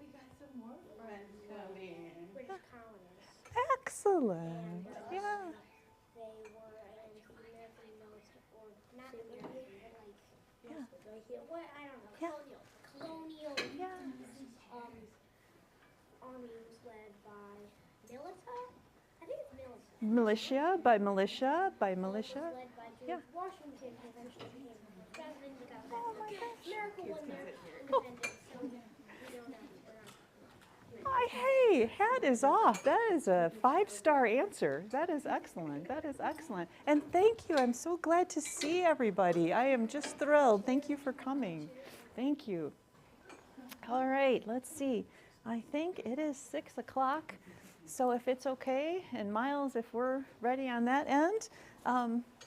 We got some more friends coming. British colonists. Excellent. And, Yeah. they were in the American military, or not the American, but like, Yeah. what, I don't know, Yeah. colonial Yeah. army was led by Militia? I think it's Militia. Militia by militia by It militia. was led by Yeah. George Washington, who eventually became president. They got Oh my elected. gosh. America won their independence, so we don't know. Hey, hat is off. That is a 5-star answer. That is excellent. That is excellent. And thank you. I'm so glad to see everybody. I am just thrilled. Thank you for coming. Thank you. All right, let's see. I think it is 6 o'clock. So if it's okay, and Miles, if we're ready on that end,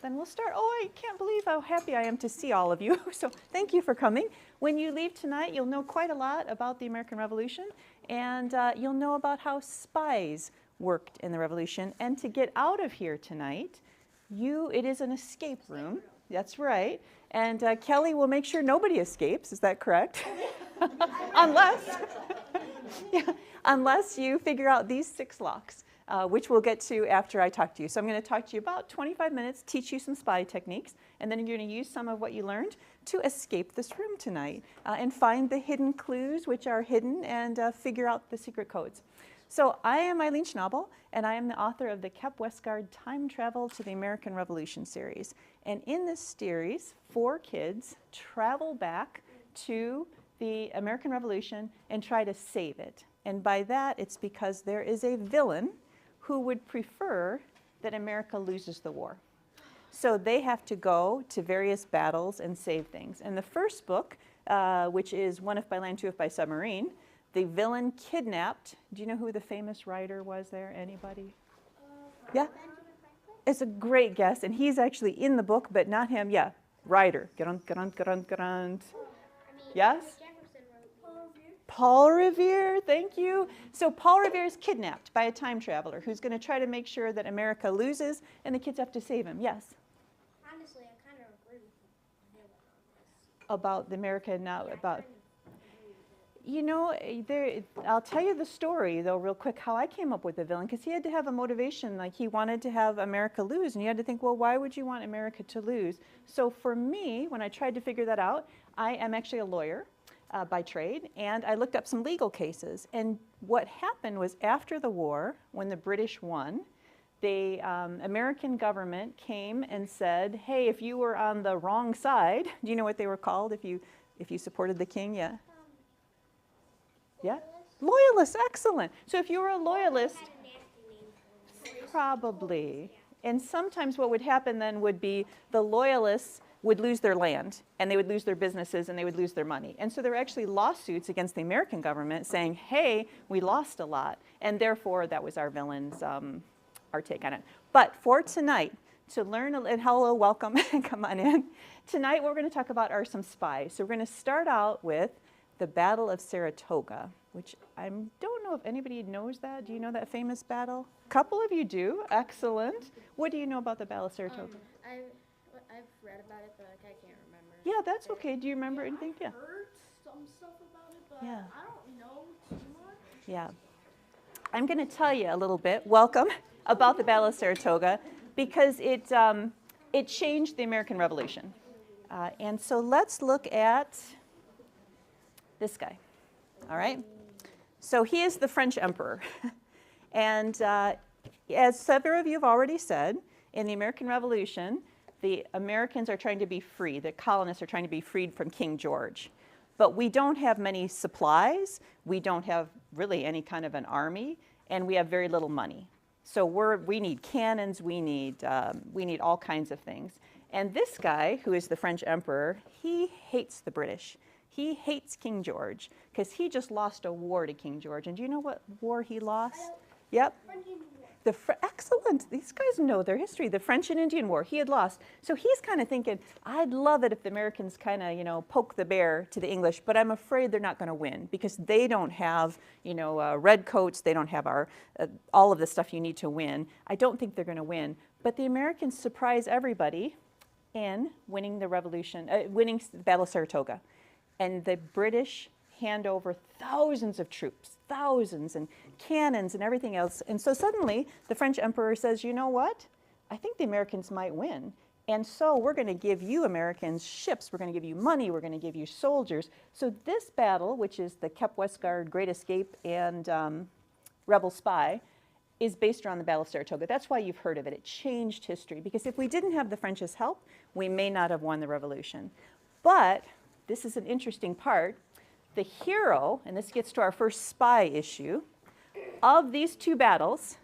then we'll start. Oh, I can't believe how happy I am to see all of you. So thank you for coming. When you leave tonight, you'll know quite a lot about the American Revolution, and you'll know about how spies worked in the Revolution. And to get out of here tonight, it is an escape room. That's right. And Kelly will make sure nobody escapes. Is that correct? Unless you figure out these 6 locks, which we'll get to after I talk to you. So I'm going to talk to you about 25 minutes, teach you some spy techniques, and then you're going to use some of what you learned to escape this room tonight and find the hidden clues, which are hidden, and figure out the secret codes. So I am Eileen Schnabel, and I am the author of the Kep Westguard Time Travel to the American Revolution series. And in this series, 4 kids travel back to the American Revolution and try to save it. And by that, it's because there is a villain who would prefer that America loses the war. So they have to go to various battles and save things. In the first book, which is One If by Land, Two If by Submarine, the villain kidnapped. Do you know who the famous writer was there? Anybody? Yeah? It's a great guess, and he's actually in the book, but not him. Yeah, writer. Yes? Paul Revere, thank you. So Paul Revere is kidnapped by a time traveler who's going to try to make sure that America loses, and the kids have to save him. Yes? Honestly, I kind of agree with the villain on this. About the America now, Yeah, about... I kind of agree with it. You know, I'll tell you the story, though, real quick, how I came up with the villain, because he had to have a motivation. Like, he wanted to have America lose, and you had to think, well, why would you want America to lose? So for me, when I tried to figure that out, I am actually a lawyer by trade, and I looked up some legal cases. And what happened was, after the war, when the British won, the American government came and said, hey, if you were on the wrong side, do you know what they were called if you supported the king? Yeah? Yeah? Loyalist, excellent. So if you were a loyalist, Had a nasty name for it. probably. And sometimes what would happen then would be the loyalists would lose their land, and they would lose their businesses, and they would lose their money. And so there were actually lawsuits against the American government saying, hey, we lost a lot, and therefore that was our villain's, our take on it. But for tonight, to learn, and hello, welcome, come on in. Tonight what we're going to talk about are some spies. So we're going to start out with the Battle of Saratoga, which I don't know if anybody knows that. Do you know that famous battle? A couple of you do. Excellent. What do you know about the Battle of Saratoga? I've read about it, but I can't remember. Yeah, that's okay. Do you remember anything? Yeah. I've heard some stuff about it, but Yeah. I don't know too much. Yeah. I'm going to tell you a little bit, welcome, about the Battle of Saratoga, because it changed the American Revolution. And so let's look at this guy, all right? So he is the French emperor. And as several of you have already said, in the American Revolution, the Americans are trying to be free. The colonists are trying to be freed from King George. But we don't have many supplies. We don't have really any kind of an army. And we have very little money. So we need cannons. We need all kinds of things. And this guy, who is the French emperor, he hates the British. He hates King George because he just lost a war to King George. And do you know what war he lost? Yep. Excellent. These guys know their history. The French and Indian War, he had lost. So he's kind of thinking, I'd love it if the Americans kind of, poke the bear to the English, but I'm afraid they're not going to win because they don't have, red coats. They don't have all of the stuff you need to win. I don't think they're going to win. But the Americans surprise everybody in winning the revolution, winning the Battle of Saratoga. And the British hand over thousands of troops, thousands, and cannons and everything else. And so suddenly the French emperor says, you know what? I think the Americans might win. And so we're going to give you Americans ships, we're going to give you money, we're going to give you soldiers. So this battle, which is the Kep Westguard, Great Escape, and Rebel Spy, is based around the Battle of Saratoga. That's why you've heard of it. It changed history, because if we didn't have the French's help, we may not have won the revolution. But this is an interesting part. The hero, and this gets to our first spy issue, of these two battles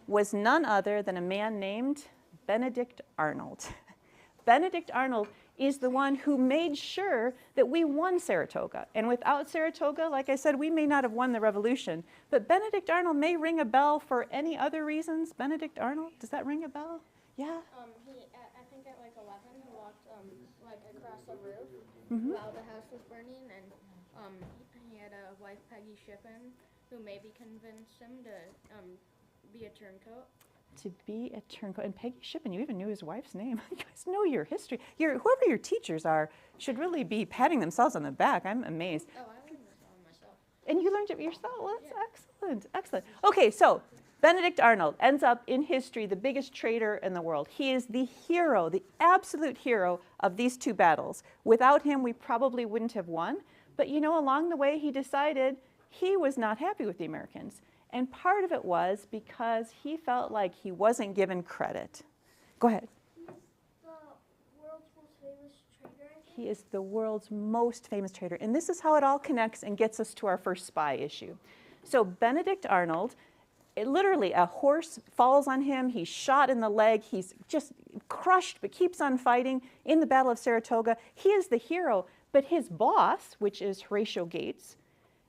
was none other than a man named Benedict Arnold. Benedict Arnold is the one who made sure that we won Saratoga. And without Saratoga, like I said, we may not have won the revolution. But Benedict Arnold may ring a bell for any other reasons. Benedict Arnold, does that ring a bell? Yeah? I think at like 11, he walked like across the roof Mm-hmm. while the house was burning, and he had a wife, Peggy Shippen, who maybe convinced him to be a turncoat. To be a turncoat. And Peggy Shippen, you even knew his wife's name. You guys know your history. Whoever your teachers are should really be patting themselves on the back. I'm amazed. Oh, I learned this all myself. And you learned it yourself? Well, that's Yeah. excellent, excellent. Okay, so Benedict Arnold ends up in history the biggest traitor in the world. He is the hero, the absolute hero of these two battles. Without him, we probably wouldn't have won. But you know, along the way, he decided he was not happy with the Americans. And part of it was because he felt like he wasn't given credit. Go ahead. He's the world's most famous trader, I think. He is the world's most famous trader. And this is how it all connects and gets us to our first spy issue. So Benedict Arnold, literally a horse falls on him, he's shot in the leg, he's just crushed but keeps on fighting in the Battle of Saratoga. He is the hero, but his boss, which is Horatio Gates,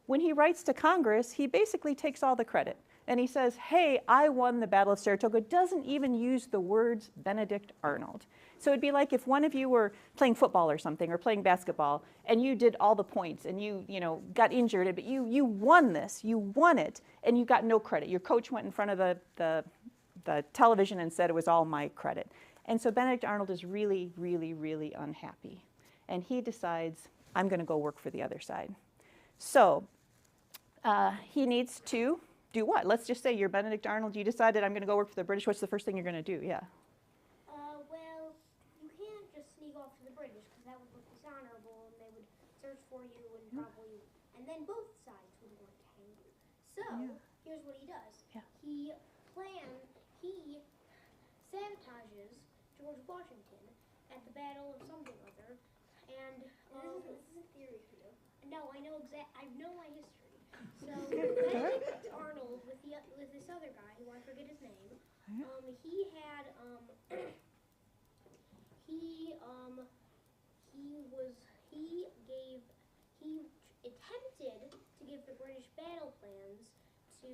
when he writes to Congress, he basically takes all the credit. And he says, hey, I won the Battle of Saratoga, doesn't even use the words Benedict Arnold. So it'd be like if one of you were playing football or something, or playing basketball, and you did all the points, and you got injured, but you won this, you won it, and you got no credit. Your coach went in front of the television and said it was all my credit. And so Benedict Arnold is really, really, really unhappy. And he decides, I'm going to go work for the other side. So he needs to do what? Let's just say you're Benedict Arnold. You decided I'm going to go work for the British. What's the first thing you're going to do? Yeah. Well, you can't just sneak off to the British because that would look dishonorable, and they would search for you and probably, and then both sides would want to hang you. So here's what he does. Yeah. He sabotages George Washington at the Battle of something or other, and this is a theory for you. No, I know I know my history. So Benedict Arnold with this other guy who I forget his name. He had he attempted to give the British battle plans to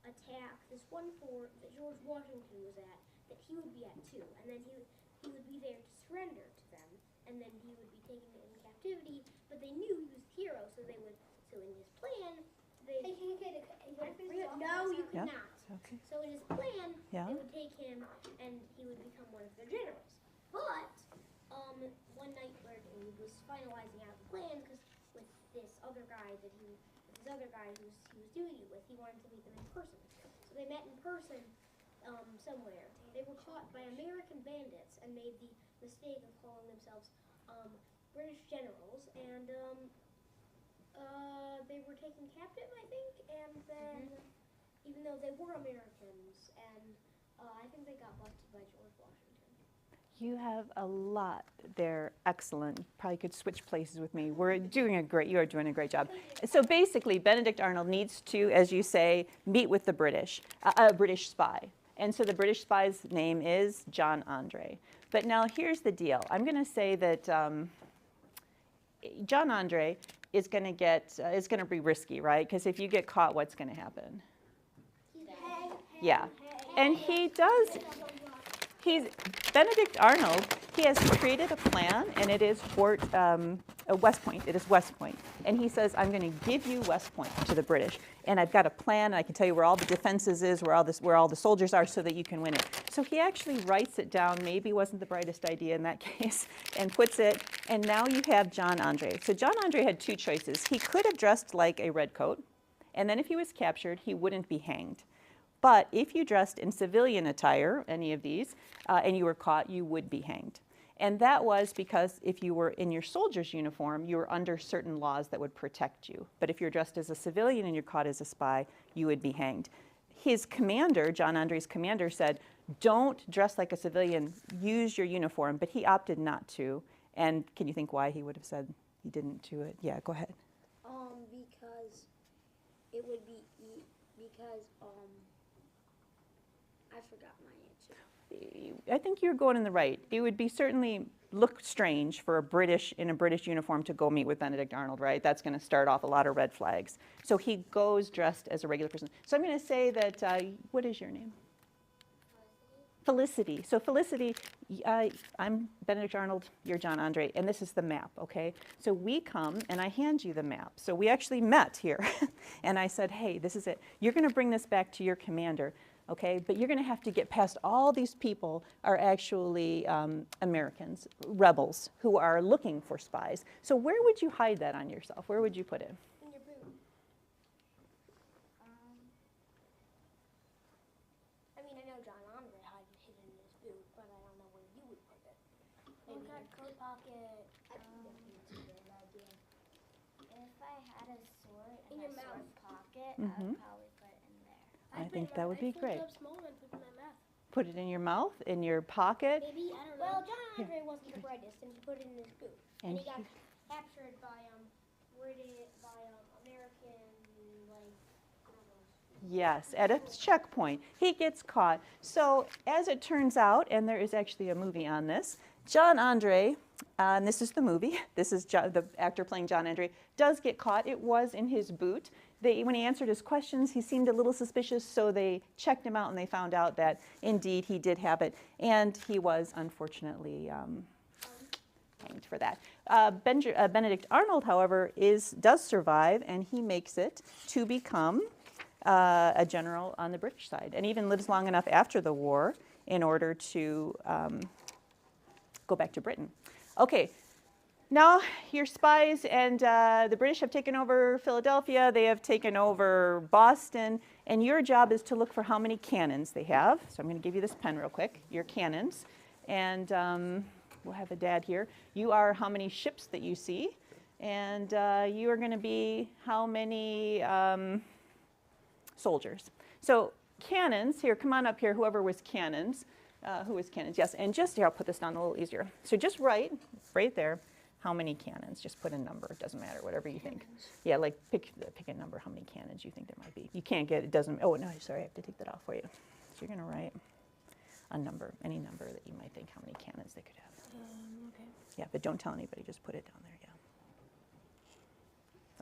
attack this one fort that George Washington was at, that he would be at too, and then he would be there to surrender to them, and then he would be taken in captivity. But they knew he was the hero, so in his plan, no, you could not. Okay. So in his plan, Yeah. they would take him, and he would become one of their generals. But one night where he was finalizing out the plan, because with this other guy who he was doing it with, he wanted to meet them in person. So they met in person somewhere. They were caught by American bandits and made the mistake of calling themselves British generals, and they were taken captive, I think, and then even though they were Americans, and I think they got busted by George Washington. You have a lot there. Excellent. You probably could switch places with me. You are doing a great job. So basically, Benedict Arnold needs to, as you say, meet with the British, a British spy. And so the British spy's name is John Andre. But now here's the deal. I'm going to say that John Andre is going to be risky, right? Because if you get caught, what's going to happen? Yeah. And Benedict Arnold He has created a plan, and it is West Point. It is West Point. And he says, I'm going to give you West Point to the British. And I've got a plan, and I can tell you where all the defenses is, where all the soldiers are, so that you can win it. So he actually writes it down, maybe wasn't the brightest idea in that case, and puts it, and now you have John Andre. So John Andre had two choices. He could have dressed like a redcoat, and then if he was captured, he wouldn't be hanged. But if you dressed in civilian attire, any of these, and you were caught, you would be hanged. And that was because if you were in your soldier's uniform, you were under certain laws that would protect you. But if you're dressed as a civilian and you're caught as a spy, you would be hanged. His commander, John Andre's commander, said, don't dress like a civilian, use your uniform, but he opted not to. And can you think why he would have said he didn't do it? Yeah, go ahead. Because it would be, I forgot my answer. I think you're going in the right. It would be certainly look strange for a British uniform to go meet with Benedict Arnold, right? That's going to start off a lot of red flags. So he goes dressed as a regular person. So I'm going to say that, what is your name? Felicity. So Felicity, I'm Benedict Arnold, you're John Andre, and this is the map, okay? So we come and I hand you the map. So we actually met here and I said, hey, this is it. You're going to bring this back to your commander. Okay, but you're going to have to get past all these people are actually Americans, rebels, who are looking for spies. So where would you hide that on yourself? Where would you put it? In your boot. I mean, I know John Andre had it hidden in his boot, but I don't know where you would put it. Maybe in your coat pocket. I think that's a good idea. If I had a sword in your sword pocket, I would probably put it in there. I think that would be great. Put it in your mouth, in your pocket. Maybe, I don't know. Well, John Andre wasn't the brightest, and he put it in his boot. And he got captured by American, Yes, at a checkpoint. He gets caught. So as it turns out, and there is actually a movie on this, John Andre, and this is the movie, this is the actor playing John Andre, does get caught. It was in his boot. When he answered his questions, he seemed a little suspicious, so they checked him out and they found out that indeed he did have it. And he was unfortunately hanged for that. Benedict Arnold, however, does survive, and he makes it to become a general on the British side, and even lives long enough after the war in order to go back to Britain. Okay, now your spies, and the British have taken over Philadelphia, they have taken over Boston, and your job is to look for how many cannons they have. So I'm going to give you this pen real quick, your cannons, and we'll have a dad here. You are how many ships that you see, and you are going to be how many soldiers. So cannons, here, come on up here, whoever was cannons. Who was cannons? Yes, and just here, I'll put this down a little easier. So just write, right there, how many cannons. Just put a number, it doesn't matter, whatever you think. Yeah, like pick a number, how many cannons you think there might be. You can't get, it doesn't, oh no, sorry, I have to take that off for you. So you're gonna write a number, any number that you might think how many cannons they could have. Okay. Yeah, but don't tell anybody, just put it down there, yeah.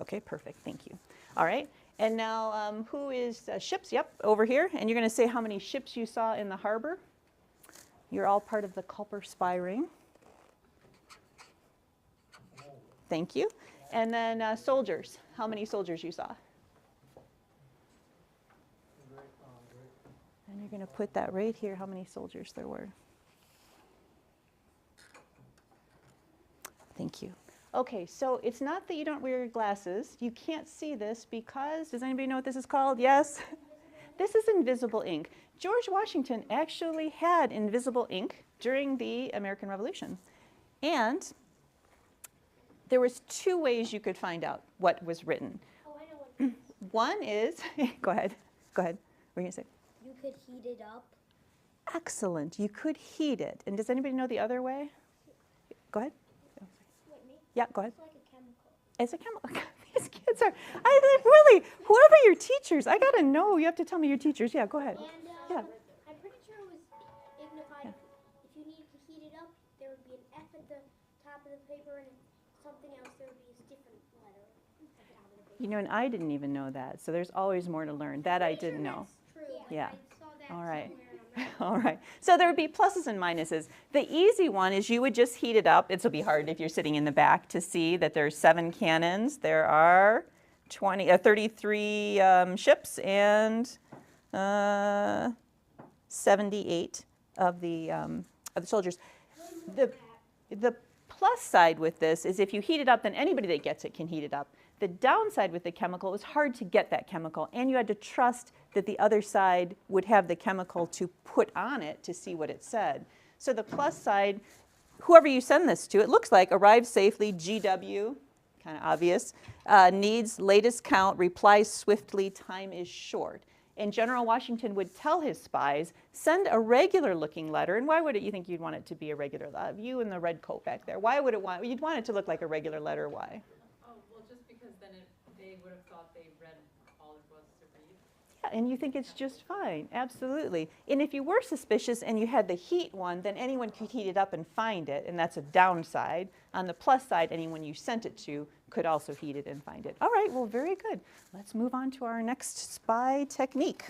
Okay, perfect, thank you. All right, and now who is ships? Yep, over here. And you're gonna say how many ships you saw in the harbor. You're all part of the Culper spy ring. Thank you. And then soldiers, how many soldiers you saw? And you're gonna put that right here, how many soldiers there were. Thank you. Okay, so it's not that you don't wear your glasses. You can't see this because, does anybody know what this is called? Yes? This is invisible ink. George Washington actually had invisible ink during the American Revolution. And there was two ways you could find out what was written. Oh, I know what it is. One is, go ahead, what are you gonna say? You could heat it up. Excellent, you could heat it. And does anybody know the other way? Go ahead. Wait, me? Yeah, go ahead. It's like a chemical. It's a chemical. These kids are, really, whoever your teachers, I gotta know, you have to tell me your teachers. Yeah, go ahead. And Yeah. I'm pretty sure it was ignified. If you needed to heat it up, there would be an F at the top of the paper, and something else, there would be a different letter at the top of the paper. You know, and I didn't even know that, so there's always more to learn. That I didn't know. That's true. Yeah. I saw that All right. somewhere, and I'm All right. So there would be pluses and minuses. The easy one is you would just heat it up. It will be hard if you're sitting in the back to see that there's 7 cannons. There are 33 ships and 78 of the soldiers. The plus side with this is if you heat it up, then anybody that gets it can heat it up. The downside with the chemical, it was hard to get that chemical, and you had to trust that the other side would have the chemical to put on it to see what it said. So the plus side, whoever you send this to, it looks like arrived safely, GW, kind of obvious, needs latest count, replies swiftly, time is short. And General Washington would tell his spies, send a regular looking letter. And why would it, you think you'd want it to be a regular letter? You in the red coat back there. Why would it want, you'd want it to look like a regular letter, why? Oh, well, just because then they would have thought they read all it was to read. Yeah, and you think it's just fine, absolutely. And if you were suspicious and you had the heat one, then anyone could heat it up and find it, and that's a downside. On the plus side, anyone you sent it to could also heat it and find it. All right, well, very good. Let's move on to our next spy technique.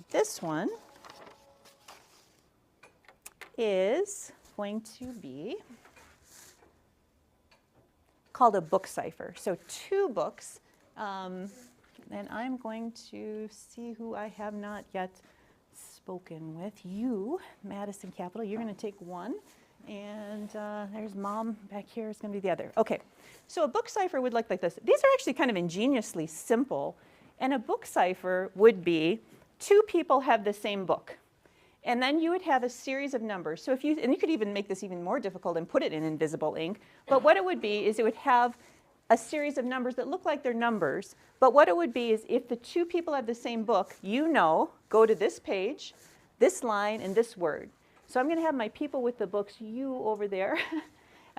This one is going to be called a book cipher. So 2 books, and I'm going to see who I have not yet spoken with. You, Madison Capital, you're going to take one. And there's Mom back here is going to be the other. Okay, so a book cipher would look like this. These are actually kind of ingeniously simple. And a book cipher would be 2 people have the same book. And then you would have a series of numbers. So if you, and you could even make this even more difficult and put it in invisible ink. But what it would be is it would have a series of numbers that look like they're numbers. But what it would be is if the 2 people have the same book, you know, go to this page, this line, and this word. So I'm going to have my people with the books, you over there.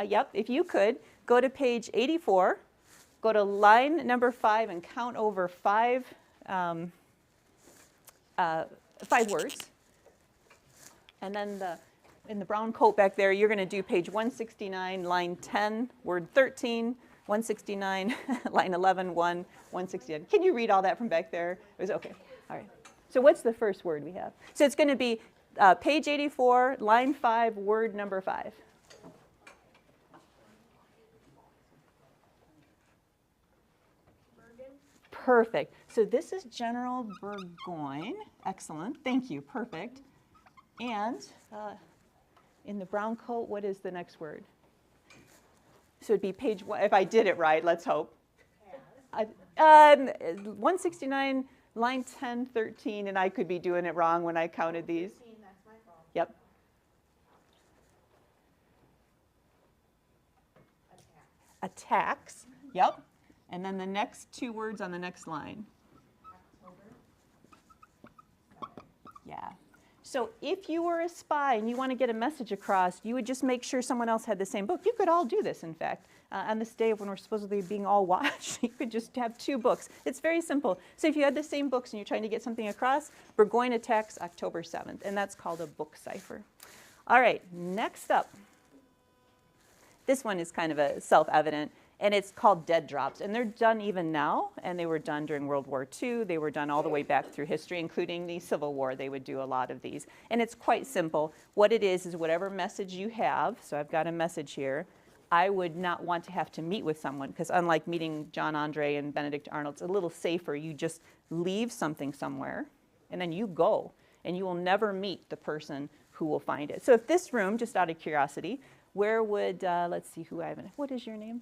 Yep, if you could, go to page 84, go to line number 5 and count over 5 words. And then in the brown coat back there, you're going to do page 169, line 10, word 13, 169, line 11, 1, 169. Can you read all that from back there? It was okay. All right. So what's the first word we have? So it's going to be page 84, line 5, word number 5. Bergen. Perfect. So this is General Burgoyne. Excellent. Thank you. Perfect. And in the brown coat, what is the next word? So it'd be page 1. If I did it right, let's hope. 169, line 10, 13, and I could be doing it wrong when I counted these. Yep. Attacks. Yep. And then the next 2 words on the next line. Yeah. So if you were a spy and you want to get a message across, you would just make sure someone else had the same book. You could all do this, in fact. On this day when we're supposedly being all watched, you could just have 2 books. It's very simple. So if you had the same books and you're trying to get something across, Burgoyne attacks October 7th, and that's called a book cipher. All right, next up. This one is kind of a self-evident, and it's called dead drops. And they're done even now, and they were done during World War II. They were done all the way back through history, including the Civil War. They would do a lot of these. And it's quite simple. What it is whatever message you have, so I've got a message here, I would not want to have to meet with someone, because unlike meeting John Andre and Benedict Arnold, it's a little safer. You just leave something somewhere, and then you go, and you will never meet the person who will find it. So if this room, just out of curiosity, where would, let's see who I have in it. What is your name?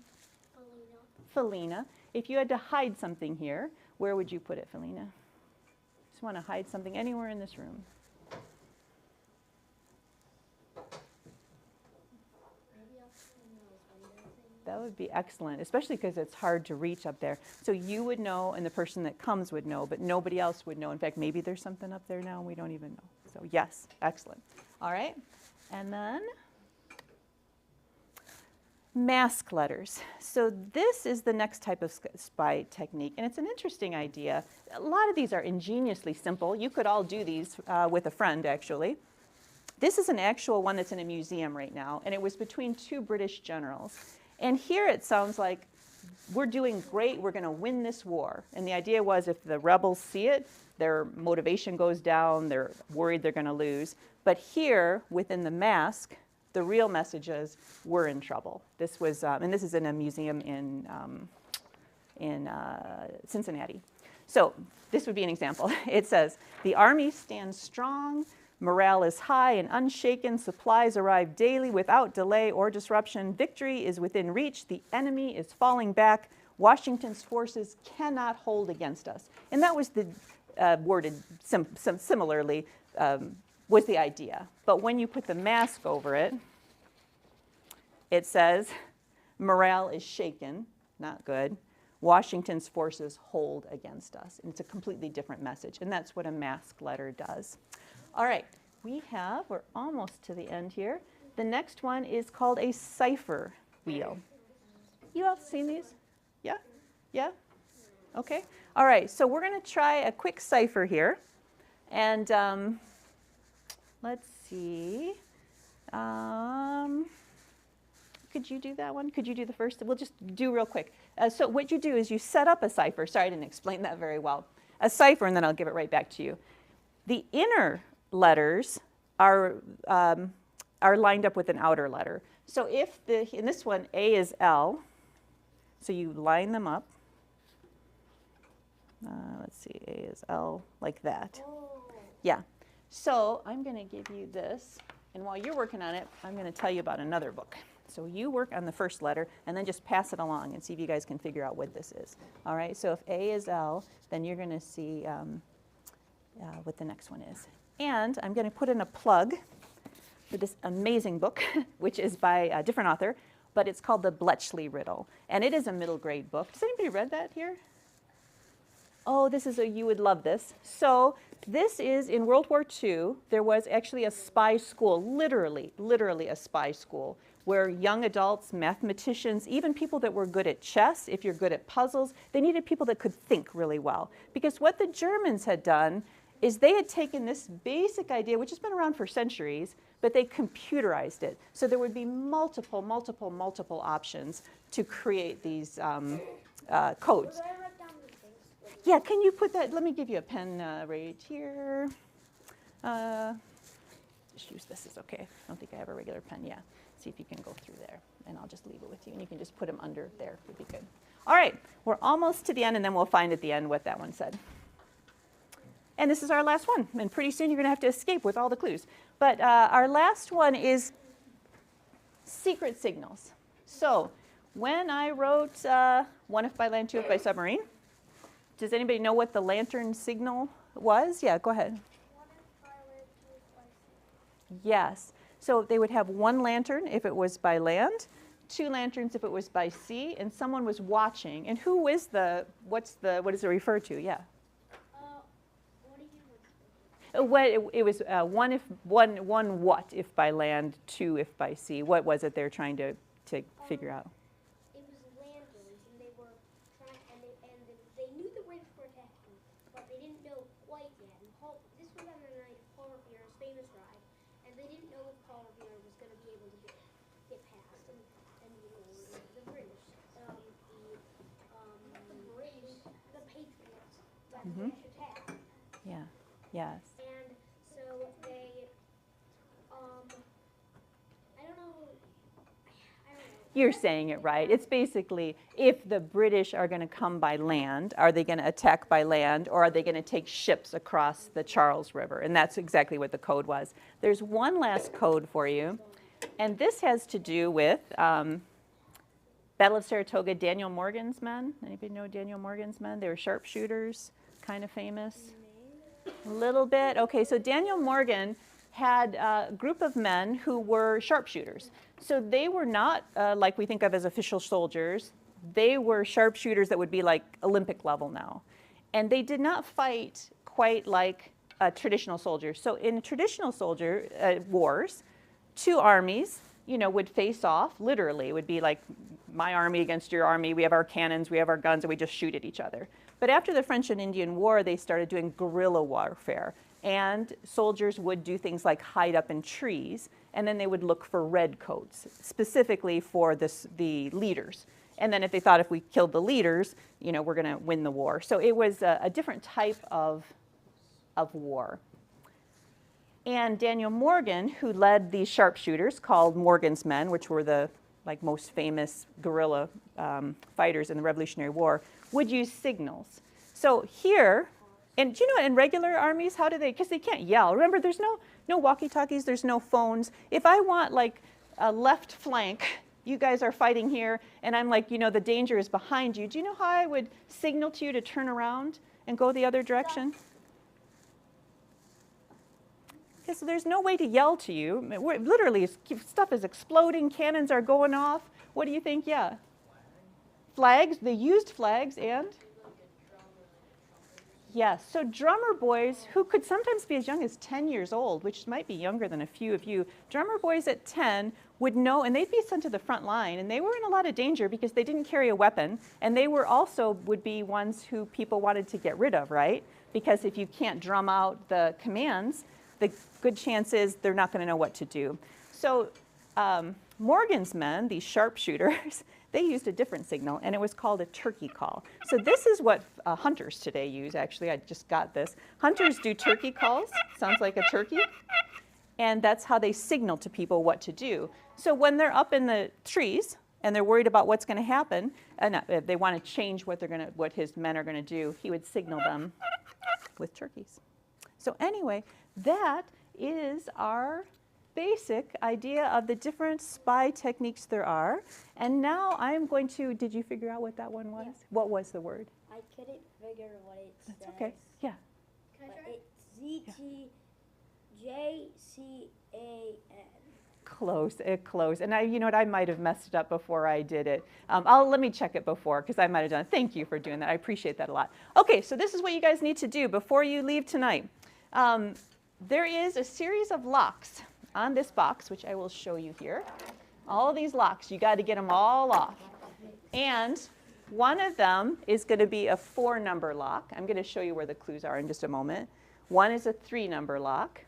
Felina. If you had to hide something here, where would you put it, Felina? Just want to hide something anywhere in this room. That would be excellent, especially because it's hard to reach up there. So you would know, and the person that comes would know, but nobody else would know. In fact, maybe there's something up there now and we don't even know. So yes, excellent. All right, and then mask letters. So this is the next type of spy technique, and it's an interesting idea. A lot of these are ingeniously simple. You could all do these with a friend, actually. This is an actual one that's in a museum right now, and it was between 2 British generals. And here it sounds like we're doing great, we're going to win this war. And the idea was if the rebels see it, their motivation goes down, they're worried they're going to lose. But here, within the mask, the real message is we're in trouble. This was, and this is in a museum in Cincinnati. So this would be an example. It says, the army stands strong, morale is high and unshaken, supplies arrive daily without delay or disruption, victory is within reach, the enemy is falling back, Washington's forces cannot hold against us. And that was the worded similarly, was the idea. But when you put the mask over it, it says, morale is shaken, not good. Washington's forces hold against us. And it's a completely different message. And that's what a mask letter does. All right, we're almost to the end here. The next one is called a cipher wheel. You all seen these? Yeah? Yeah? Okay. All right, so we're going to try a quick cipher here. And let's see. Could you do that one? Could you do the first? We'll just do real quick. So what you do is you set up a cipher. Sorry, I didn't explain that very well. A cipher, and then I'll give it right back to you. The inner letters are lined up with an outer letter. So if in this one, A is L, so you line them up. Let's see, A is L, like that. Yeah. So I'm going to give you this, and while you're working on it, I'm going to tell you about another book. So you work on the first letter, and then just pass it along and see if you guys can figure out what this is. All right, so if A is L, then you're going to see what the next one is. And I'm going to put in a plug for this amazing book, which is by a different author, but it's called The Bletchley Riddle. And it is a middle grade book. Has anybody read that here? Oh, you would love this. So this is, in World War II, there was actually a spy school, literally a spy school, where young adults, mathematicians, even people that were good at chess, if you're good at puzzles, they needed people that could think really well. Because what the Germans had done is they had taken this basic idea, which has been around for centuries, but they computerized it. So there would be multiple options to create these codes. Yeah, can you put that, let me give you a pen right here. Just use this, is okay. I don't think I have a regular pen, yeah. See if you can go through there, and I'll just leave it with you, and you can just put them under there, would be good. All right, we're almost to the end, and then we'll find at the end what that one said. And this is our last one, and pretty soon you're going to have to escape with all the clues. But our last one is secret signals. So when I wrote One If by Land, Two If by Submarine, does anybody know what the lantern signal was? Yeah, go ahead. 1 if by land, 2 if by sea. Yes. So they would have one lantern if it was by land, 2 lanterns if it was by sea, and someone was watching. And who is what does it refer to? Yeah. What do you It was one what if by land, 2 if by sea. What was it they're trying to figure out? It was lanterns, and they were trying, and they knew the British were attacking, but they didn't know quite yet. And this was on the night of Paul Revere's famous ride, and they didn't know if Paul Revere was going to be able to get past, and the British, the Patriots, that British attack. Yeah. Yes. And so they, I don't know. You're saying it right. It's basically, if the British are going to come by land, are they going to attack by land, or are they going to take ships across the Charles River? And that's exactly what the code was. There's one last code for you, and this has to do with Battle of Saratoga, Daniel Morgan's men. Anybody know Daniel Morgan's men? They were sharpshooters, kind of famous. A little bit. Okay, so Daniel Morgan had a group of men who were sharpshooters. So they were not like we think of as official soldiers. They were sharpshooters that would be like Olympic level now. And they did not fight quite like a traditional soldier. So in traditional soldier wars, 2 armies, would face off. Literally, it would be like my army against your army. We have our cannons, we have our guns, and we just shoot at each other. But after the French and Indian War, they started doing guerrilla warfare. And soldiers would do things like hide up in trees, and then they would look for redcoats, specifically for the leaders. And then if they thought if we killed the leaders, you know, we're going to win the war. So it was a different type of war. And Daniel Morgan, who led these sharpshooters called Morgan's Men, which were the most famous guerrilla fighters in the Revolutionary War, would use signals. So here, and do you know in regular armies, how do they, because they can't yell. Remember, there's no walkie-talkies, there's no phones. If I want like a left flank, you guys are fighting here, and I'm like, you know, the danger is behind you. Do you know how I would signal to you to turn around and go the other direction? Because there's no way to yell to you. Literally, stuff is exploding, cannons are going off. What do you think? Yeah. Flags, they used flags and? Yes, so drummer boys who could sometimes be as young as 10 years old, which might be younger than a few of you, drummer boys at 10 would know, and they'd be sent to the front line, and they were in a lot of danger because they didn't carry a weapon, and they were also would be ones who people wanted to get rid of, right? Because if you can't drum out the commands, the good chance is they're not going to know what to do. So Morgan's men, these sharpshooters, they used a different signal, and it was called a turkey call. So this is what hunters today use, actually. I just got this. Hunters do turkey calls. Sounds like a turkey. And that's how they signal to people what to do. So when they're up in the trees, and they're worried about what's going to happen, and if they want to change what his men are going to do, he would signal them with turkeys. So anyway, that is our basic idea of the different spy techniques there are. And now I'm going to, did you figure out what that one was? Yeah. What was the word? I couldn't figure what it says. That's okay. Yeah. Can I try? It's ZTJCAN. Close, close. And you know what, I might have messed it up before I did it. Let me check it before, because I might have done it. Thank you for doing that. I appreciate that a lot. Okay, so this is what you guys need to do before you leave tonight. There is a series of locks on this box, which I will show you here. All these locks, you got to get them all off. And one of them is going to be a 4-number lock. I'm going to show you where the clues are in just a moment. One is a 3-number lock.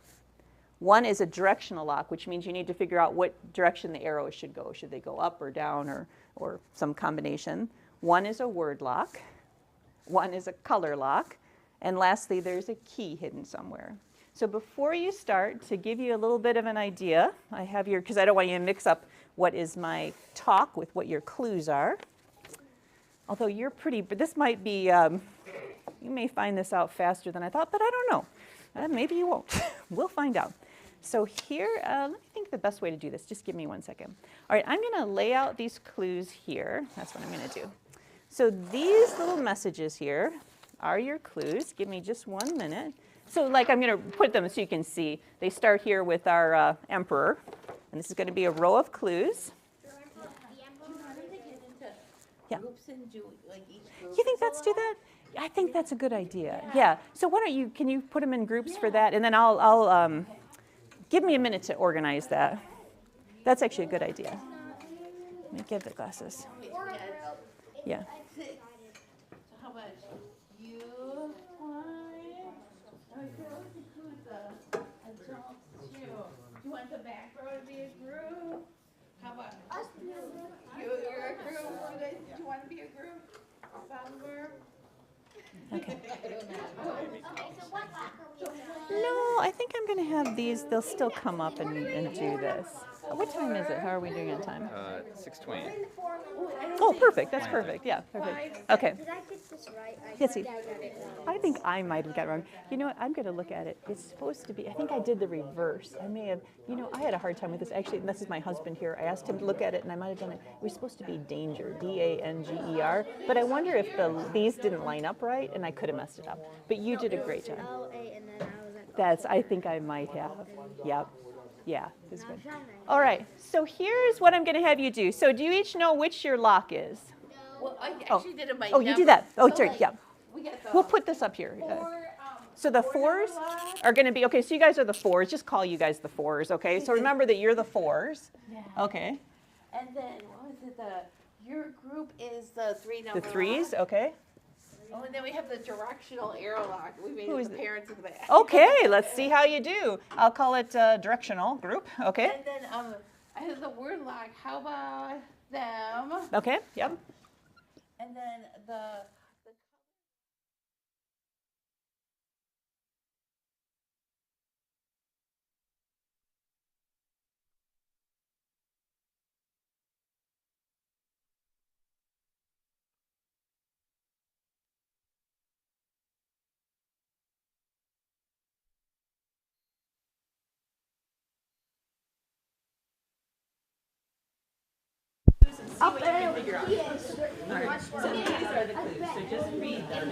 One is a directional lock, which means you need to figure out what direction the arrows should go. Should they go up or down or some combination? One is a word lock. One is a color lock. And lastly, there's a key hidden somewhere. So before you start, to give you a little bit of an idea, I have your, because I don't want you to mix up what is my talk with what your clues are. Although you're pretty, but this might be, you may find this out faster than I thought, but I don't know. Maybe you won't. We'll find out. So here, let me think the best way to do this. Just give me 1 second. All right, I'm going to lay out these clues here. That's what I'm going to do. So these little messages here are your clues. Give me just 1 minute. So like I'm going to put them so you can see. They start here with our emperor. And this is going to be a row of clues. Yeah. You think let's do that? I think that's a good idea. Yeah. So why don't you, can you put them in groups for that? And then I'll give me a minute to organize that. That's actually a good idea. Let me get the glasses. Yeah. So how about you, do you want the back row to be a group? How about you're a group? Do you want to be a group? Somewhere? Okay. So what lock are we in? No, I think I'm going to have these. They'll still come up and do this. What time is it? How are we doing on time? 6:20. Oh, perfect. That's perfect. Yeah, perfect. Okay. Did I get this right? Yes, I think I might have got it wrong. You know what? I'm going to look at it. It's supposed to be, I think I did the reverse. I may have, you know, I had a hard time with this. Actually, this is my husband here. I asked him to look at it, and I might have done it. It was supposed to be danger, D-A-N-G-E-R. But I wonder if these didn't line up right, and I could have messed it up. But you did a great job. L-A and then I was at That's, I think I might have. Yep. Yeah, this is good. All right, so here's what I'm going to have you do. So do you each know which your lock is? Well, I actually did it by Oh, you do that. Oh, So, sorry, like, yeah. We got the We'll put this up here. four, So the four fours number lock. are going to be, okay, so you guys are the fours. Just call you guys the fours, okay? So remember that you're the fours. Yeah. Okay. And then what was it? Your group is the 3-number. The threes, okay. Oh, and then we have the directional arrow lock. We made Who it is the it? parents in the back. Okay, let's see how you do. I'll call it directional group, okay? And then I have the word lock. How about them? Okay, yep. And then the Up there, figure out. Alright, so these are the clues, so just read them.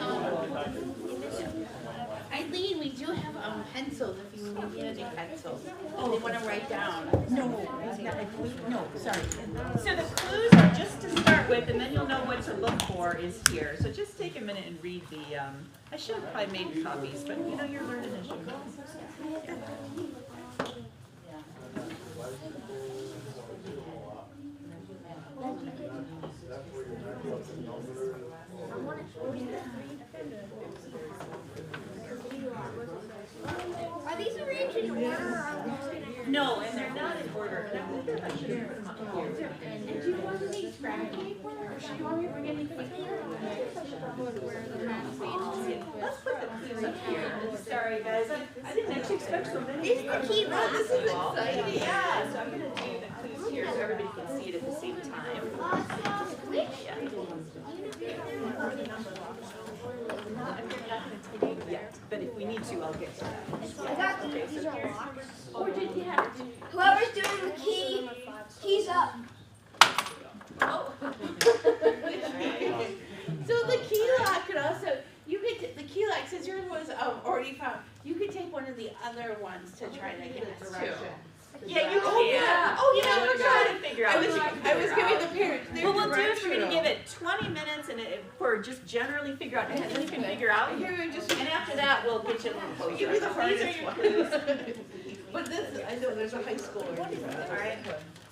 Eileen, we do have pencils if you need any pencils. Oh, they want to write down. No, sorry. So the clues are just to start with, and then you'll know what to look for is here. So just take a minute and read the, I should have probably made copies, but you know, you're learning as you go. Are these arranged in order or are they? No, and they're not in order. And I should have put them up here. And do you want any scrap paper? Or do you want me to bring any paper? Let's put the clues up here. Sorry, guys, I didn't actually expect so many. This is the key lock. This is exciting. Yeah, so I'm going to do the clues here so everybody can see it at the same time. Yeah. I'm not going to take it yet, but if we need to, I'll get to that. I got Okay, these so are here's, locks. Or did you have to? Whoever's doing the keys up. So the key lock could also, you could, the key lock, since yours was already found, you could take one of the other ones to try to get us too. yeah, you can. Oh, yeah. Oh, You know, yeah, we're okay. trying to figure out I what was, you can I was figure giving out. the parents their What we'll do is we're going to give directional. it 20 minutes and for just generally figure out, and then you can figure out. Here, we just, And after that, we'll get you a little closer. give me the These are hardest your one. clues. But this, I know there's a high schooler. All right.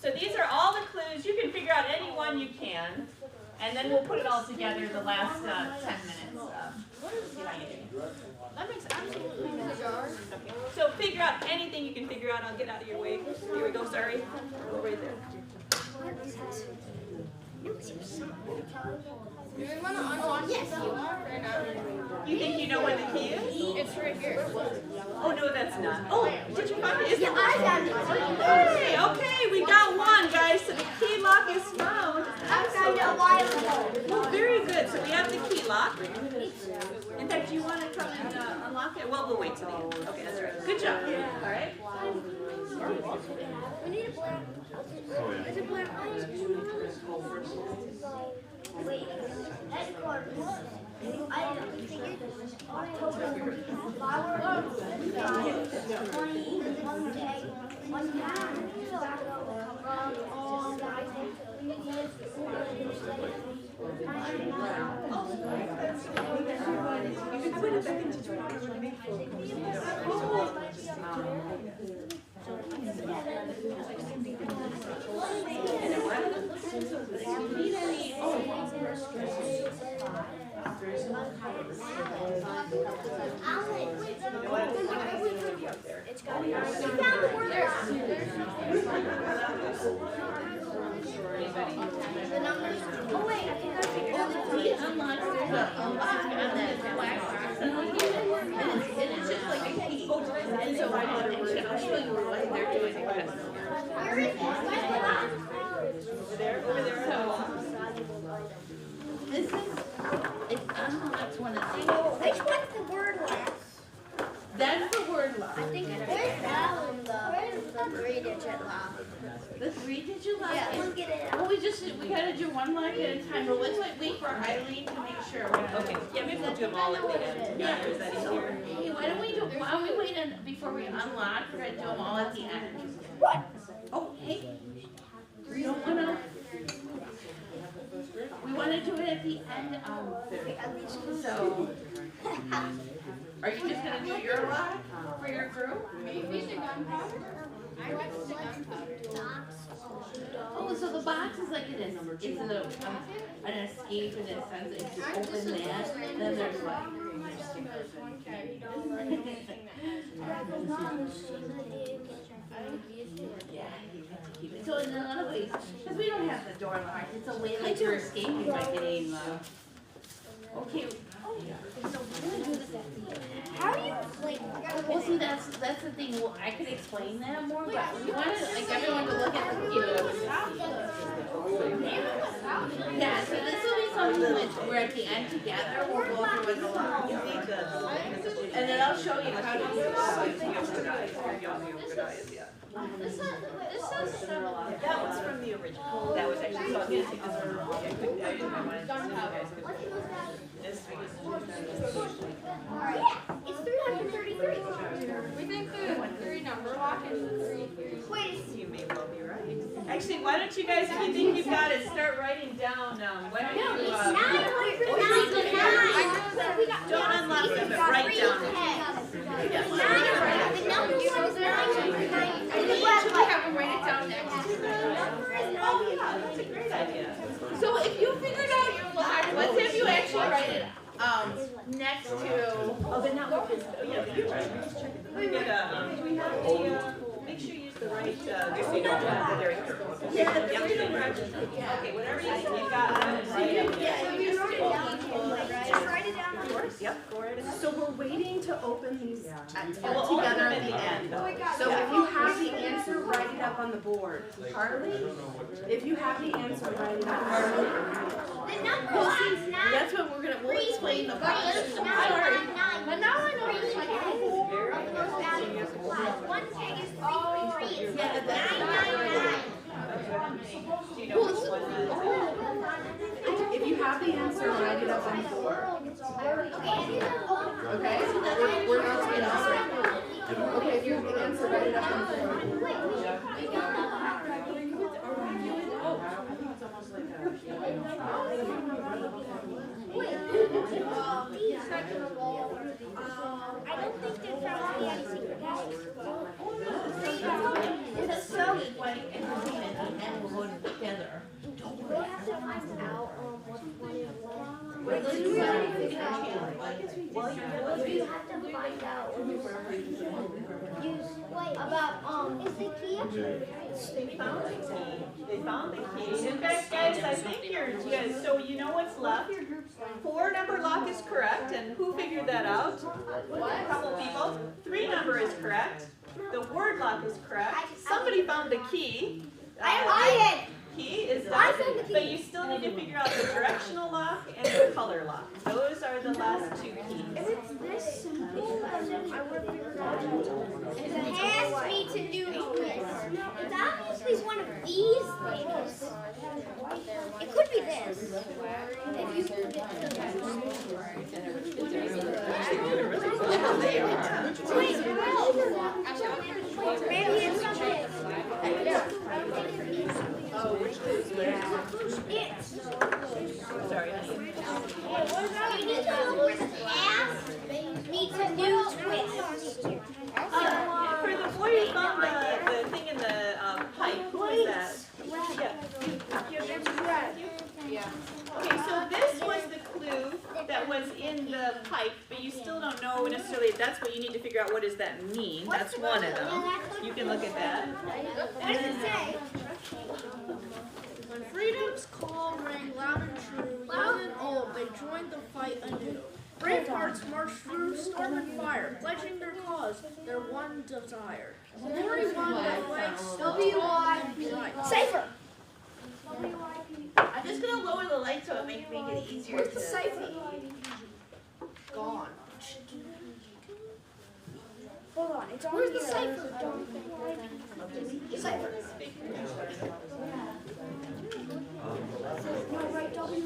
So these are all the clues. You can figure out any one you can, and then we'll put it all together the last 10 minutes. That makes absolutely no sense. Okay. So figure out anything you can figure out. I'll get out of your way. Here we go. Sorry. Go right there. Do we want to unlock the key lock or not? You think you know where the key is? It's right here. Oh no, that's not. Oh, did you find it? Is Yeah, it? I got it. Hey, okay, we got one, guys. So the key lock is found. I found it a while ago. Oh, very good. So we have the key lock. In fact, do you want to come and unlock it? Well, we'll wait till the end. Okay, that's right. Good job. All right. We need a black. Is it black ice? Wait, headquarters. I figured October flower 20, 1 day, 1 pound. It's got to be. Found the word the numbers. Oh wait, I think I figured out the We unlocked, there's a lock on that black box. And it's just like a key. And so I'll show you what they're doing. Where is it? Where's the lock? Over there. This is, it unlocks one of these. Which one's the word lock? That's the word lock. Where's that one though? Where's the 3-digit lock? The 3-digit lock. Yeah, let's get it Well, out. we gotta do one lock at a time, but let's wait for Eileen to make sure. Okay. Yeah, maybe we'll do them all at the end. Yeah. Is that easier? Hey, why don't we wait before we unlock, we're gonna do them all at the end. What? Oh, hey. We don't wanna, we wanna do it at the end, so. Are you just gonna do your lock for your group? Maybe the gunpowder? I like the gunpowder. Oh, so the box is like it's an escape in a sense, if you open that, then there's like. Yeah, you have to keep it. So in another way, because we don't have the door locked, it's a way like you're escaping by getting the. Okay. So we're gonna do this at the end. How do you like? Well, see, that's the thing. Well, I could explain that more, but we wanted like everyone to look at the Yeah, so this will be something which we're at the end together. We'll go through with a lot. And then I'll show you how to do it. This sounds similar. That was from the original. That was actually, so I didn't want to this It's 333. We think the 3 number lock is 333. Wait. You may well be right. Actually, why don't you guys, if you think you've got it, start writing down, why don't you, don't unlock them, but write down. The number one is 999. Should we have them write it down next? Oh, yeah, that's a great idea. So if you figured out your lock, let's have you actually write it next to. Oh, but not with this, yeah, but you're right. Just check it. Do we have the, make sure you use the right, there you go. Yeah, okay, whatever you got, write it. Just write it down on yours. Yep, go right ahead. So we're waiting to open these We'll open together them at the end. So Yeah. if you have the answer, write it up on the board. Harley, if you have the answer, write it up. Harley. The number one's not. That's what we'll explain the process. But now I know it's like one tag is 333. Yeah, that's 999. Do you know which one If you have the answer, write it up on the board. Okay? We're not doing this right now. Okay, if you have the answer, write it up on the board. I don't think they're probably any secret guys. It's so like entertainment and we'll go together. We have to find out what one is what. We're going to do You have to find out about is the key up here? They found the key. They found the key. In fact, guys, I think you guys, so you know what's left? 4 number lock is correct, and who figured that out? A couple people. 3 number is correct. The word lock is correct. Somebody found the key. I did. Key is I that, found the key. but you still need to figure out the directional lock and the color lock. Those are the last 2 keys. If it's this simple, I would have figured it out. It has me to do this. It's obviously one of these things. It could be this. If you could get to maybe it's something. Oh, which is It's. Sorry. You need to know where the path meets a new twist. For the boy who found the thing in the pipe, who is that? Yeah. Okay, so this was the clue that was in the pipe, but you still don't know necessarily if that's what you need to figure out what does that mean. That's one of them. You can look at that. What does it say? When freedom's call rang loud and true, young and old, they joined the fight anew. Brave hearts marched through storm and fire, pledging their cause, their one desire. Glory won by flags still tall and bright. Safer. I'm just gonna lower the light so it make it easier Where's to. the cipher? Gone. Hold on, it's on. Where's the cipher? Cipher. No, right, W.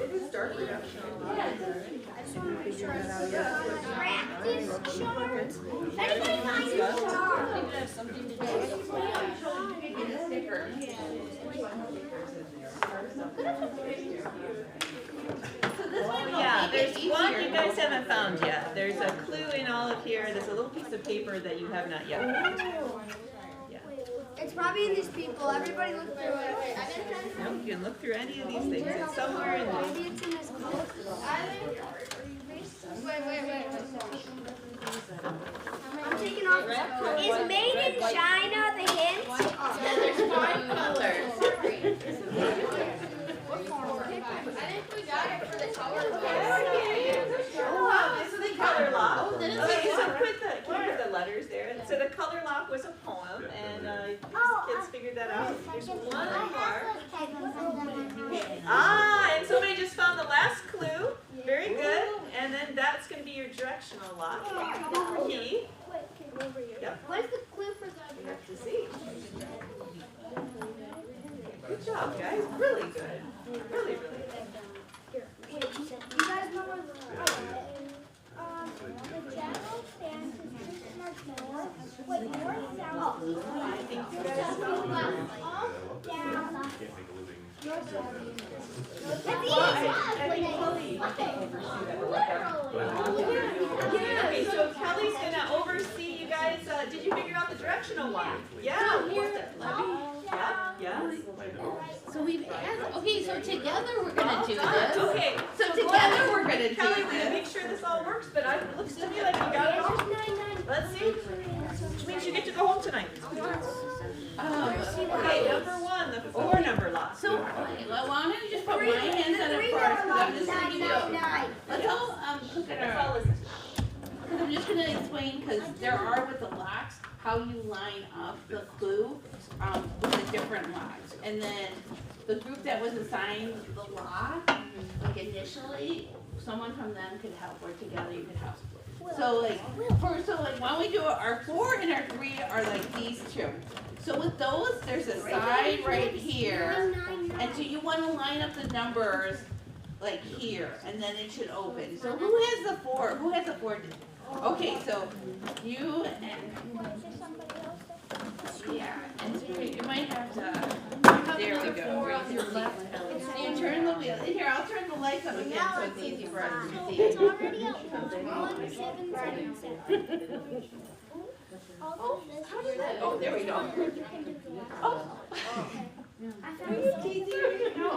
It is dark reduction. Practice charts. Anybody finds a chart? Yeah, there's one you guys haven't found yet. There's a clue in of paper that you have not yet found. Yeah. It's probably in these people. Everybody look through it. No, you can look through any of these things. It's somewhere in there. Maybe it's in this book. Wait. I'm taking off. Is made in China the hint? There's 5 colors. I think we got it for the color book. This is the color lock. Okay, so put the letters there. And so the color lock was a poem, and these kids figured that out. There's one more. And somebody just found the last clue. Very good. And then that's going to be your directional lock. Key. Yep. What's the clue for the? We have to see. Good job, guys. Really good. Really, really good. You guys know where the general stance is just marshmallow. Wait, north, south, I think you guys found it. down. Well, That's I think Kelly can oversee that. Okay, so Kelly's gonna oversee you guys. Did you figure out the directional one? Yeah. Yeah. So we've added, okay, so together we're gonna do this. Okay. So together we're gonna do Kelly, we're gonna this. make sure this all works, but it looks to me like you got it all. Let's see. Which means you get to go home tonight. Okay, number 1, the 4 number lock. So, okay, well, why don't you just put my hands on it first, because I'm just gonna give you, let's all, look at Let's our, all listen. I'm just gonna explain, because there are with the locks, how you line up the clue, with the different locks. And then the group that was assigned the lock, like initially, someone from them could help, or together you could help. So like, why don't we do our 4 and our 3 are like these 2. So with those, there's a side right here, and so you wanna line up the numbers like here, and then it should open. So who has the 4? Who has the 4? Okay, so you and, yeah, and so you might have to, there we go. You turn the wheel, here, I'll turn the lights up again so it's easy for us to see. It's already up. 1777. Oh, there we go. Oh. Are you teasing? No.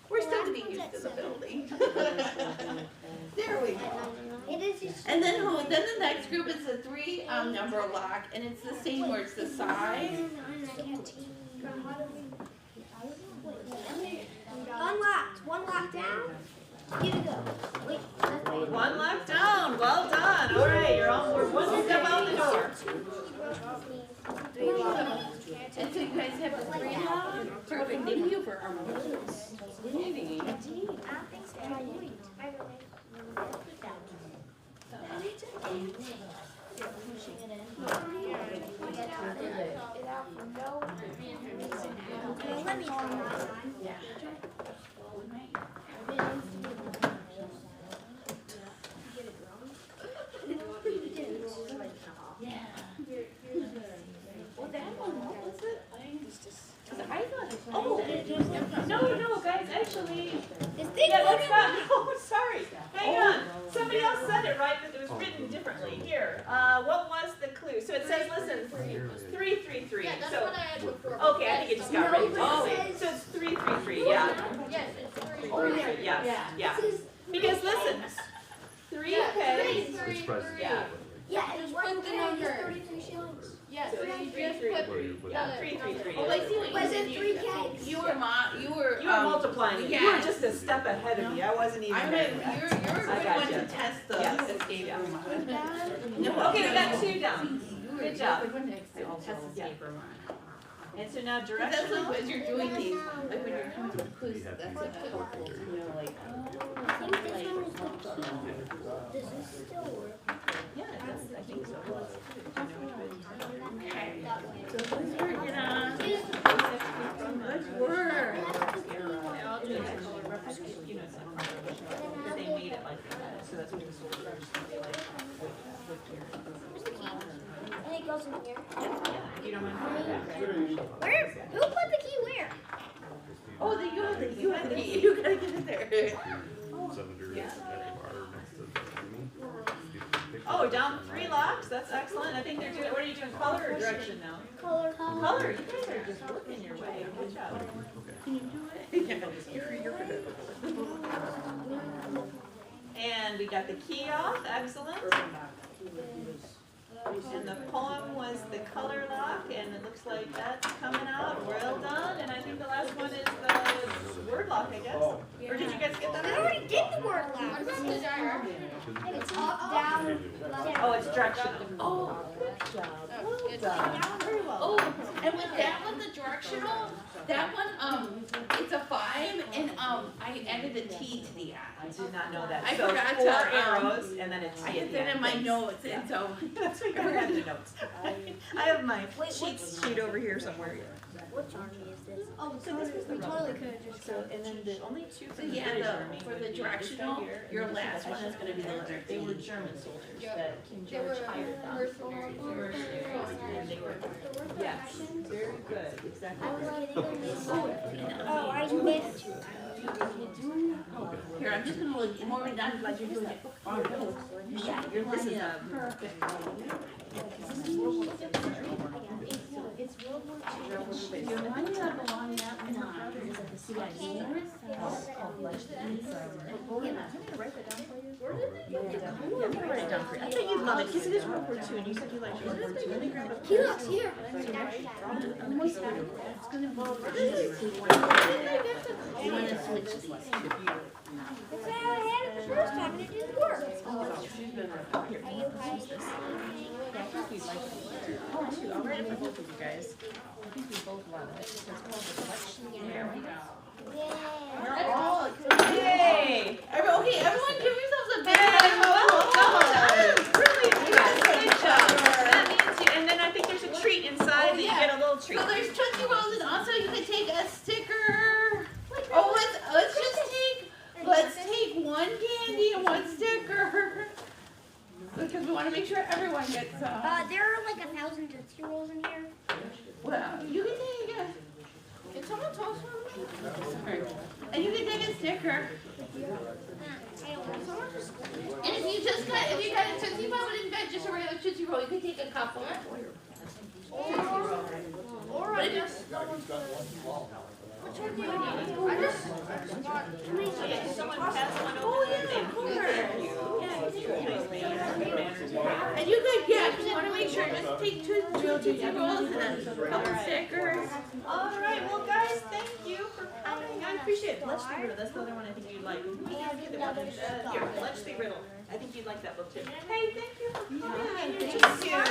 We're still getting used to the building. There we go. And then then the next group is the 3 number lock, and it's the same where it's the side. Unlocked. 1 lock down. Here we go. Wait. 1 lock down. Well done. All right, you're all we're 1 step out the door. And so you guys have the 3 now? Perfect. Thank you for our Let me turn that on. No, guys, actually, This thing that's not, no, sorry, hang on. Somebody else said it right, but it was written differently. Here, what was the clue? So it says, listen, 333. Yeah, that's So, what I had before. okay, I think it just got written. Oh, so it's 333, yeah. Yes, it's 3. Yeah. Because listen, 3 pegs. Yeah. Yeah, and one put the peg is number. 33 shillings. Yes, So so it's you just 333. put. Yeah, 333. Oh, I see what Was you it did. 3 kegs? You were You were multiplying it. You were yeah. just a step ahead of me. I wasn't even I'm there. you're I good got one you. to test the Yes. escape Yeah. room on. Okay, we got 2 down. Good job. Test escape room on. And so now That's directional. like as you're doing these, like when you're coming to clues, that's helpful to know, like, I think this one is the key. Does this still work? Yeah, it does. I think so. okay. So who's working on? Good work. But they made it like that, so that's what the soldiers would be like. Where's the key? And it goes in here. Yeah, if you don't mind. Where? Who put the key where? Oh, you have the key, you gotta get it there. Oh, down 3 locks, that's excellent. I think they're doing, what are you doing, color or direction now? Color. Color, you guys are just working your way. Good job. Can you do it? And we got the key off, excellent. And the poem was the color lock, and it looks like that's coming out, well done. And I think the last one is the word lock, I guess. Or did you guys get that? I already did the word lock. It's up, down, left. Oh, it's directional. Oh, Very well. oh, and with that one, the directional, that one, it's a 5, and I added a T to the I end. did not know that. I So forgot 4 to, arrows, and then it's I had that in my notes, and so. That's what I got in the notes. I have my cheat sheet over here somewhere. Which army is this? Oh, so this was the We totally could have just. So, and then the only 2 So from the yeah, British Army. for the would be this directional, right here, and your then last this one is gonna be the letter They T. were German soldiers Yep. that King They were George hired them. mercenaries. Mercenaries, and they were, yes, very good, exactly. I was right. getting this. Oh, I missed. Here, I'm just gonna look, more done, like you're doing it. Yeah, you're This is lining a up. perfect. It's World War II. You're lining up along that line. I'm gonna write it down for you. I thought you'd love it, because it is World War II, and you said you liked World War II. Let me grab it. He looks here. You wanna switch these. That's how I had it the first time and it didn't work. Here, use this. I think you'd like it. Oh, I do. I'll write it for both of you guys. I think we both love it. It's called the collection. There we go. Yeah. We're all, Yay! okay, everyone give yourselves a big Well hand. done. Really good job. That means you, and then I think there's a treat inside that you get a little treat. So there's Tootsie Rolls, and also you can take a sticker. Oh, let's take 1 candy and 1 sticker. Because we want to make sure everyone gets some. There are like 1,000 Tootsie Rolls in here. Well, you can take a. Can someone toss one? Sorry. And you can take a sticker. I don't want And if you got a Tootsie Pop and got just a regular Tootsie Roll, you can take a couple. Or I just. Which one do you need? I just want. Yeah, someone pass one over. Oh, yeah, Thank of you. course. Yeah, it's really nice manners. And you could, yeah, just want to make sure, just take two Tootsie Rolls and a couple stickers. All right, well, guys, thank you for coming. I appreciate it. Let's be riddle. That's the other one I think you'd like. Here, let's be riddle. I think you'd like that book too. Hey, thank you for coming. You're just smart.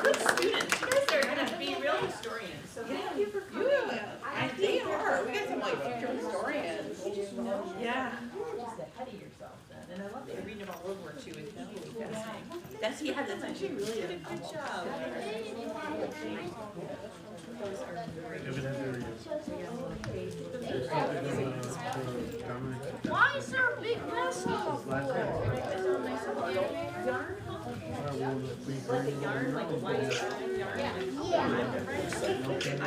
Good students. You guys are gonna be real historians. So thank you for coming. They are, we got some like future historians. Yeah. Just ahead of yourself then. And I love that you're reading about World War II. It's really fascinating. That's Actually, really did a good job. Why is there a big mess on the floor? Like a yarn, like a white yarn. Yeah. I